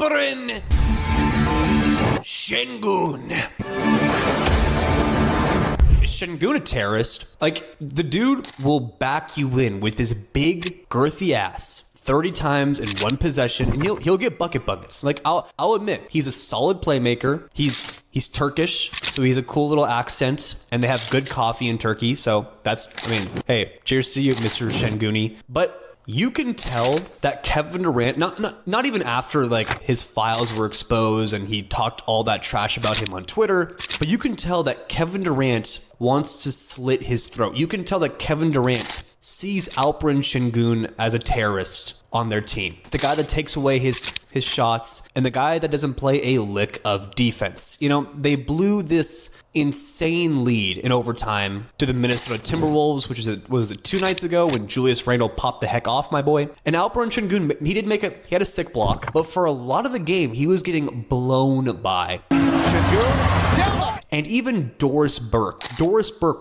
Alperen Sengun. Is Sengun a terrorist? Like, the dude will back you in with his big, girthy ass 30 times in one possession, and he'll get buckets. Like, I'll admit, he's a solid playmaker. He's Turkish, so he's a cool little accent, and they have good coffee in Turkey, so that's, I mean, hey, cheers to you, Mr. Şenguni. But you can tell that Kevin Durant, not even after like his files were exposed and he talked all that trash about him on Twitter, but you can tell that Kevin Durant wants to slit his throat. You can tell that Kevin Durant sees Alperen Sengun as a terrorist on their team. The guy that takes away his shots and the guy that doesn't play a lick of defense. You know, they blew this insane lead in overtime to the Minnesota Timberwolves, which was it 2 nights ago when Julius Randle popped the heck off, my boy. And Alperen Sengun, he had a sick block, but for a lot of the game, he was getting blown by. And even Doris Burke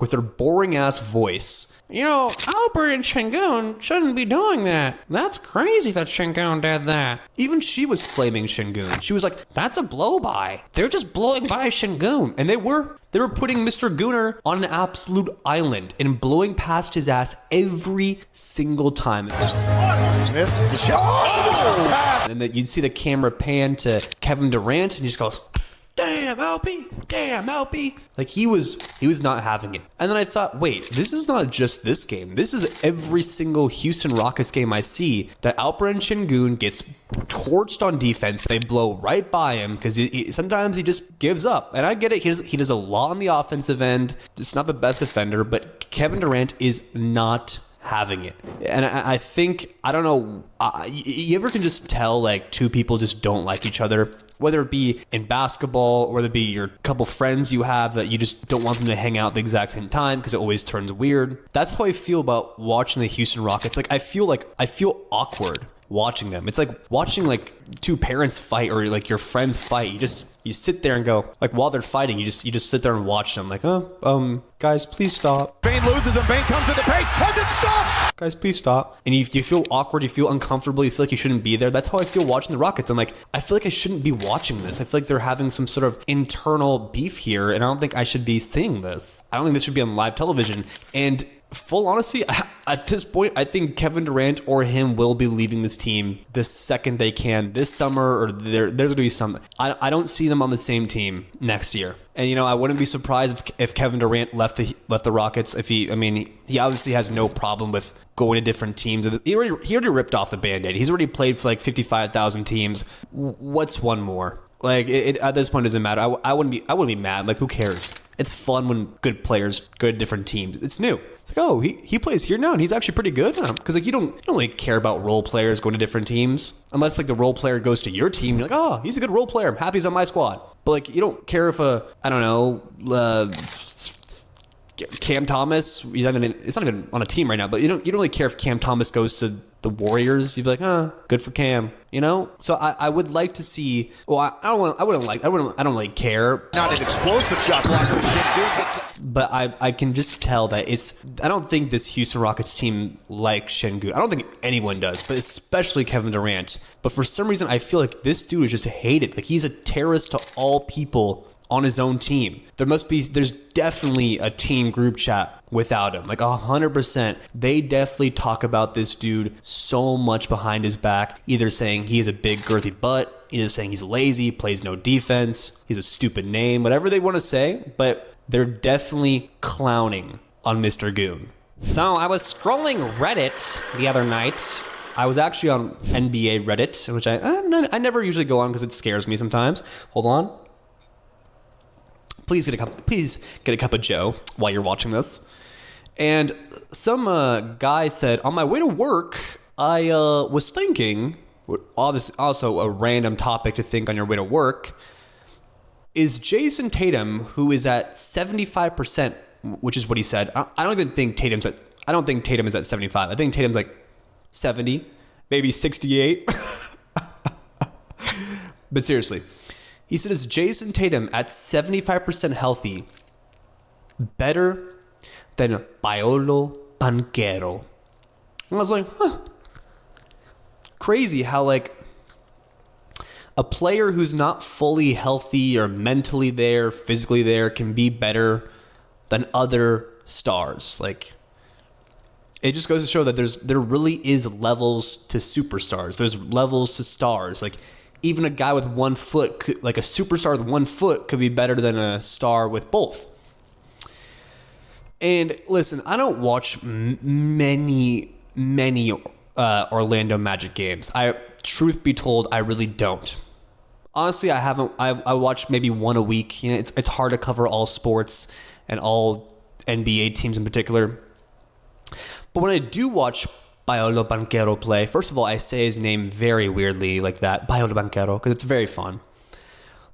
with her boring ass voice. You know, Alperen Sengun shouldn't be doing that. That's crazy that Sengun did that. Even she was flaming Sengun. She was like, that's a blow-by. They're just blowing by Sengun. And they were putting Mr. Gooner on an absolute island and blowing past his ass every single time. Smith, the shot. And then you'd see the camera pan to Kevin Durant and he just goes, damn, Alpy. Like, he was not having it. And then I thought, wait, this is not just this game. This is every single Houston Rockets game I see that Alperen Sengun gets torched on defense. They blow right by him because sometimes he just gives up. And I get it. He does a lot on the offensive end. Just not the best defender, but Kevin Durant is not having it. And I think, I don't know, you ever can just tell like two people just don't like each other? Whether it be in basketball or whether it be your couple friends you have that you just don't want them to hang out at the exact same time because it always turns weird. That's how I feel about watching the Houston Rockets. Like, I feel awkward watching them. It's like watching like two parents fight or like your friends fight. You sit there and go, like, while they're fighting, you just sit there and watch them like, guys, please stop. Bane loses and Bane comes to the paint. Has it stopped? Guys, please stop. And you feel awkward, you feel uncomfortable, you feel like you shouldn't be there. That's how I feel watching the Rockets. I'm like, I feel like I shouldn't be watching this. I feel like they're having some sort of internal beef here, and I don't think I should be seeing this. I don't think this should be on live television. And full honesty, at this point, I think Kevin Durant or him will be leaving this team the second they can this summer, or there's going to be some. I don't see them on the same team next year. And, you know, I wouldn't be surprised if Kevin Durant left the Rockets. He obviously has no problem with going to different teams. He already ripped off the Band-Aid. He's already played for like 55,000 teams. What's one more? Like, it at this point, it doesn't matter. I wouldn't be mad. Like, who cares? It's fun when good players go to different teams. It's new. It's like, oh, he plays here now and he's actually pretty good. Because like you don't really care about role players going to different teams unless like the role player goes to your team. You're like, oh, he's a good role player. I'm happy he's on my squad. But like, you don't care if Cam Thomas, it's not even on a team right now, but you don't really care if Cam Thomas goes to the Warriors. You'd be like, good for Cam, you know? So I would like to see, well, I don't really care. Not an explosive shot block from Sengun. But I can just tell that I don't think this Houston Rockets team likes Sengun. I don't think anyone does, but especially Kevin Durant. But for some reason, I feel like this dude is just hated. Like, he's a terrorist to all people on his own team. There's definitely a team group chat without him. Like 100%. They definitely talk about this dude so much behind his back, either saying he has a big girthy butt, either saying he's lazy, plays no defense, he's a stupid name, whatever they want to say, but they're definitely clowning on Mr. Goon. So I was scrolling Reddit the other night. I was actually on NBA Reddit, which I never usually go on because it scares me sometimes. Hold on. Please get a cup of Joe while you're watching this. And some guy said, on my way to work, I was thinking, obviously also a random topic to think on your way to work, is Jason Tatum, who is at 75%, which is what he said. I don't think Tatum is at 75. I think Tatum's like 70, maybe 68. But seriously. He said, is Jason Tatum at 75% healthy better than Paolo Banchero? And I was like, huh. Crazy how, like, a player who's not fully healthy or mentally there, physically there, can be better than other stars. Like, it just goes to show that there really is levels to superstars. There's levels to stars. Like, even a guy with 1 foot, like a superstar with 1 foot, could be better than a star with both. And listen, I don't watch many Orlando Magic games. Truth be told, I really don't. Honestly, I haven't. I watch maybe one a week. You know, it's hard to cover all sports and all NBA teams in particular. But when I do watch Paolo Banchero play, first of all, I say his name very weirdly like that, Paolo Banchero, because it's very fun.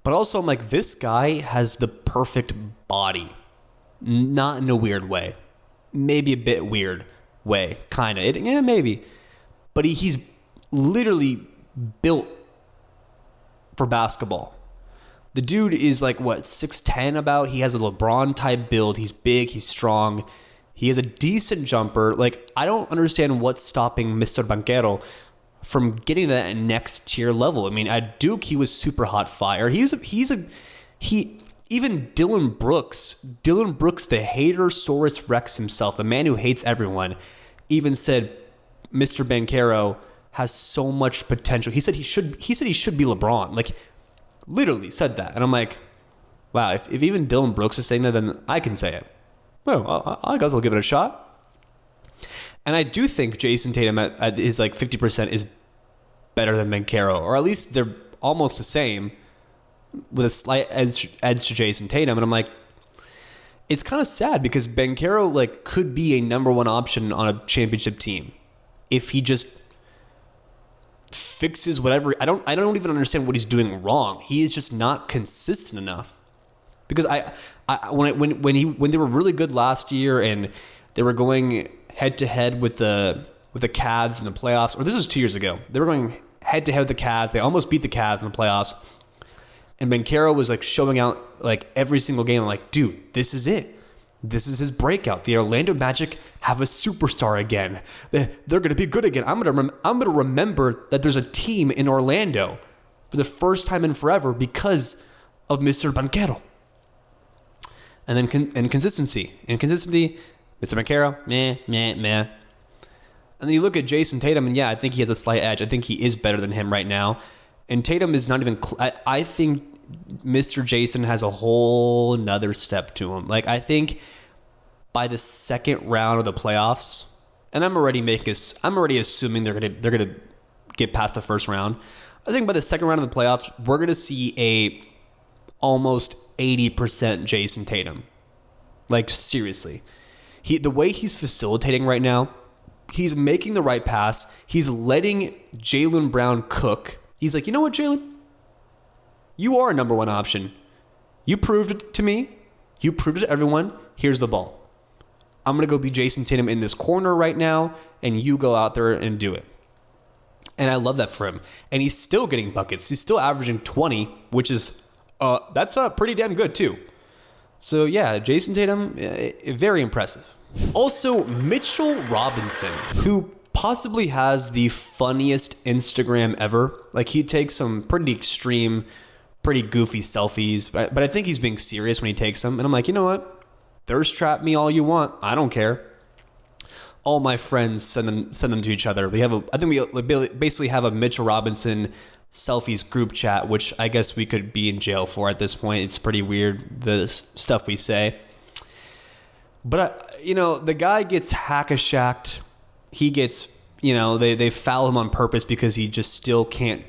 But also, I'm like, this guy has the perfect body. Not in a weird way. Maybe a bit weird way, kind of. Yeah, maybe. But he's literally built for basketball. The dude is like, what, 6'10" about? He has a LeBron-type build. He's big. He's strong. He has a decent jumper. Like, I don't understand what's stopping Mr. Banchero from getting to that next tier level. I mean, at Duke, he was super hot fire. Even Dylan Brooks, the hater-saurus Rex himself, the man who hates everyone, even said Mr. Banchero has so much potential. He said he should be LeBron. Like, literally said that. And I'm like, wow, if even Dylan Brooks is saying that, then I can say it. Well, I guess I'll give it a shot. And I do think Jason Tatum at his like 50% is better than Banchero, or at least they're almost the same, with a slight edge to Jason Tatum. And I'm like, it's kind of sad because Banchero like could be a number one option on a championship team if he just fixes whatever. I don't even understand what he's doing wrong. He is just not consistent enough. Because when they were really good last year and they were going head to head with the Cavs in the playoffs, or this was 2 years ago, they were going head to head with the Cavs. They almost beat the Cavs in the playoffs, and Banchero was like showing out like every single game. I'm like, dude, this is it. This is his breakout. The Orlando Magic have a superstar again. They're going to be good again. I'm going to remember that there's a team in Orlando for the first time in forever because of Mr. Banchero. And then consistency. Mr. Banchero, meh. And then you look at Jason Tatum, and yeah, I think he has a slight edge. I think he is better than him right now. And Tatum is not even... I think Mr. Jason has a whole nother step to him. Like, I think by the second round of the playoffs, and I'm already assuming they're gonna get past the first round. I think by the second round of the playoffs, we're gonna see a almost 80% Jason Tatum. Like, seriously. The way he's facilitating right now, he's making the right pass. He's letting Jaylen Brown cook. He's like, you know what, Jaylen? You are a number one option. You proved it to me. You proved it to everyone. Here's the ball. I'm going to go be Jason Tatum in this corner right now, and you go out there and do it. And I love that for him. And he's still getting buckets. He's still averaging 20, which is... that's pretty damn good too. So yeah, Jason Tatum, very impressive. Also, Mitchell Robinson, who possibly has the funniest Instagram ever. Like, he takes some pretty extreme, pretty goofy selfies, but I think he's being serious when he takes them. And I'm like, you know what? Thirst trap me all you want. I don't care. All my friends send them to each other. I think we basically have a Mitchell Robinson selfies group chat, which I guess we could be in jail for at this point. It's pretty weird, the stuff we say. But, the guy gets hack-a-shacked. He gets, they foul him on purpose because he just still can't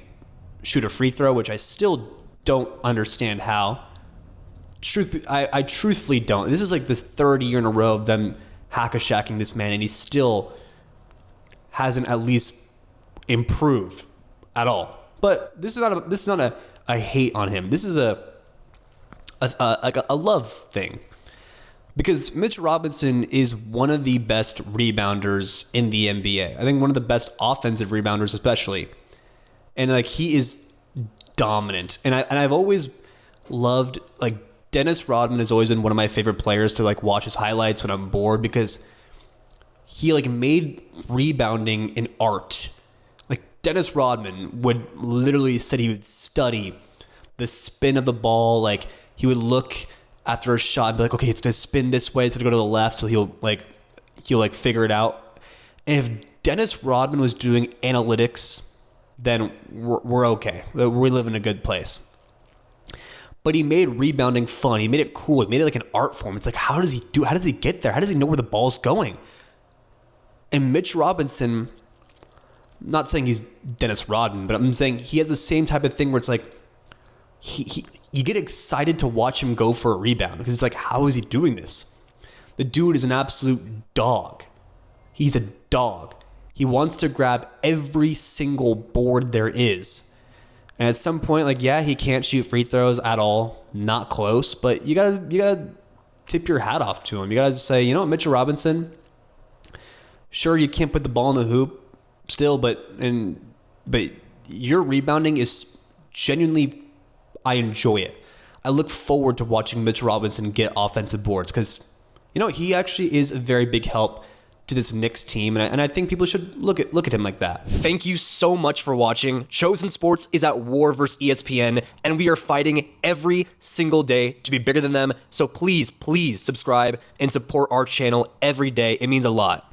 shoot a free throw, which I still don't understand how. I truthfully don't. This is like the third year in a row of them hack-a-shacking this man, and he still hasn't at least improved at all. But this is not a hate on him. This is a love thing, because Mitch Robinson is one of the best rebounders in the NBA. I think one of the best offensive rebounders, especially, and like, he is dominant. And I've always loved, like, Dennis Rodman has always been one of my favorite players to like watch his highlights when I'm bored, because he like made rebounding an art. Dennis Rodman would literally said he would study the spin of the ball. Like, he would look after a shot and be like, okay, it's going to spin this way. It's going to go to the left. So he'll figure it out. And if Dennis Rodman was doing analytics, then we're okay. We live in a good place. But he made rebounding fun. He made it cool. He made it like an art form. It's like, how does he get there? How does he know where the ball's going? And Mitch Robinson, I'm not saying he's Dennis Rodman, but I'm saying he has the same type of thing where it's like, you get excited to watch him go for a rebound because it's like, how is he doing this? The dude is an absolute dog. He's a dog. He wants to grab every single board there is. And at some point, like, yeah, he can't shoot free throws at all. Not close, but you gotta tip your hat off to him. You gotta say, you know what, Mitchell Robinson, sure, you can't put the ball in the hoop still, but your rebounding is genuinely, I enjoy it. I look forward to watching Mitch Robinson get offensive boards because, you know, he actually is a very big help to this Knicks team, and I think people should look at him like that. Thank you so much for watching. Chosen Sports is at war versus ESPN, and we are fighting every single day to be bigger than them. So please subscribe and support our channel every day. It means a lot.